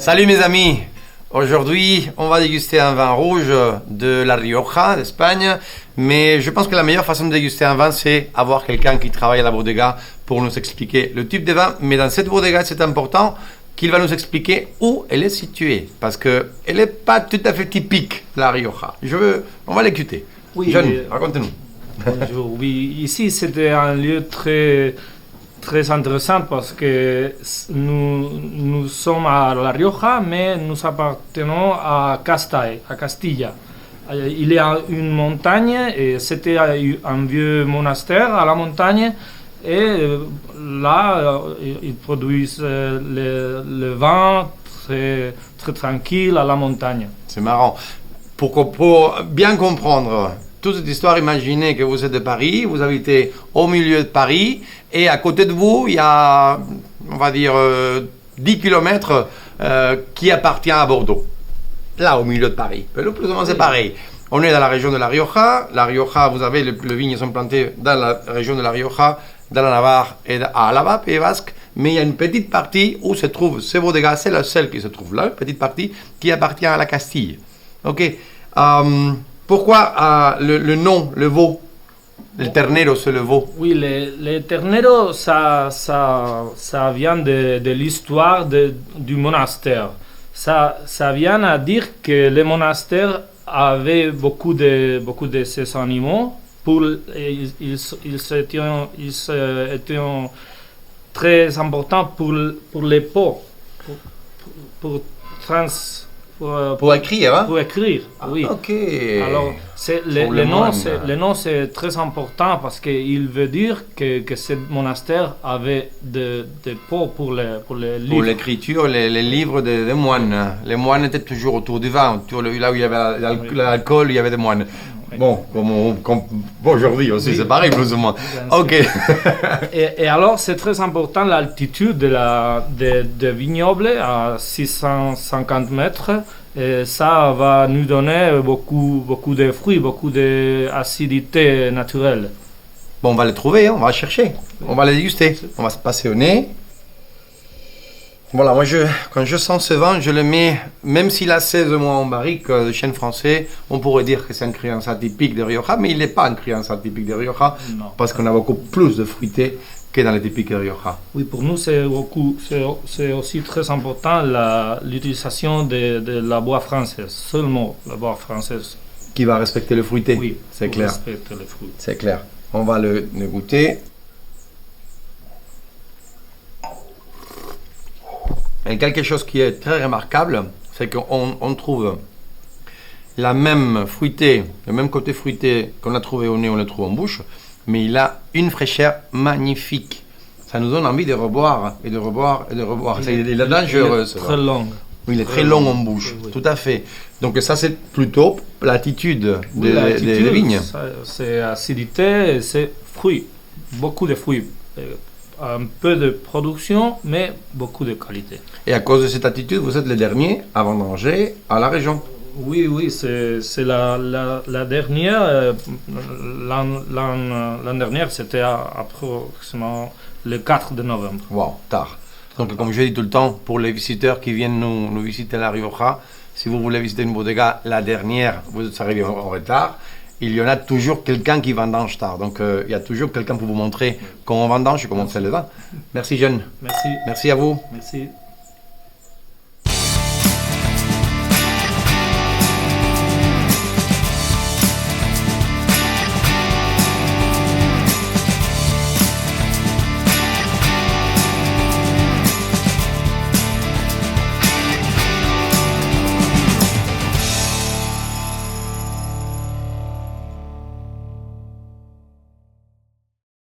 Salut mes amis, aujourd'hui on va déguster un vin rouge de La Rioja, d'Espagne, mais je pense que la meilleure façon de déguster un vin c'est avoir quelqu'un qui travaille à la bodega pour nous expliquer le type de vin, mais dans cette bodega c'est important qu'il va nous expliquer où elle est située, parce qu'elle n'est pas tout à fait typique La Rioja. On va l'écouter. Oui, John, raconte-nous. Bonjour. Oui, ici c'était un lieu très intéressant parce que nous sommes à La Rioja, mais nous appartenons à Castilla. Il y a une montagne et c'était un vieux monastère à la montagne. Et là, ils produisent le vin très tranquille à la montagne. C'est marrant. Pour bien comprendre toute cette histoire, imaginez que vous êtes de Paris, vous habitez au milieu de Paris, et à côté de vous, il y a, on va dire, 10 kilomètres qui appartient à Bordeaux. Là, au milieu de Paris. Mais plus ou moins, c'est pareil. On est dans la région de La Rioja. La Rioja, vous avez, les vignes sont plantées dans la région de La Rioja, dans la Navarre et à Álava, Pays Basque, mais il y a une petite partie où se trouve ce bodega, c'est la seule qui se trouve là, une petite partie qui appartient à la Castille. Ok. Pourquoi le nom, le veau, le ternero, c'est le veau? Oui, le ternero, ça vient de l'histoire du monastère. Ça vient à dire que le monastère avait beaucoup de ces animaux. Ils étaient très importants pour les peaux, pour écrire, hein? Pour écrire, oui. Ok. Alors, le nom c'est très important parce qu'il veut dire que ce monastère avait des pots pour les livres. Pour l'écriture, les livres des moines. Les moines étaient toujours autour du vin. Là où il y avait l'alcool, il y avait des moines. Bon, comme aujourd'hui aussi, oui. C'est pareil plus ou moins. Ok. et alors, c'est très important l'altitude de vignoble à 650 mètres. Et ça va nous donner beaucoup de fruits, beaucoup d'acidité naturelle. Bon, on va les trouver, hein, on va les chercher, on va les déguster. On va se passer au nez. Voilà, moi quand je sens ce vin, je le mets, même s'il a 16 mois en barrique de chêne français, on pourrait dire que c'est un criança typique de Rioja, mais il n'est pas un criança typique de Rioja, non. Parce qu'on a beaucoup plus de fruité que dans les typiques de Rioja. Oui, pour nous c'est aussi très important l'utilisation de la bois française, seulement la bois française. Qui va respecter le fruité, oui, c'est clair. Respecter le fruit. C'est clair. On va le goûter. Et quelque chose qui est très remarquable, c'est qu'on trouve la même fruité, le même côté fruité qu'on a trouvé au nez, on le trouve en bouche, mais il a une fraîcheur magnifique. Ça nous donne envie de reboire et de reboire et de reboire. Il est dangereux. Il est très long. Oui, il est très long en bouche, oui. Tout à fait. Donc ça, c'est plutôt l'attitude des vignes. C'est acidité, c'est fruits, beaucoup de fruits. Un peu de production, mais beaucoup de qualité. Et à cause de cette attitude, vous êtes les derniers à vendanger à la région. Oui, c'est la dernière. L'an dernier, c'était approximativement le 4 de novembre. Wow, tard. Donc, comme je dis tout le temps, pour les visiteurs qui viennent nous visiter à La Rioja, si vous voulez visiter une bodega, la dernière, vous arrivez en retard. Il y en a toujours quelqu'un qui vendange tard. Donc, il y a toujours quelqu'un pour vous montrer comment on vendange et comment on fait le vin. Merci, Jeanne. Merci. Merci à vous. Merci.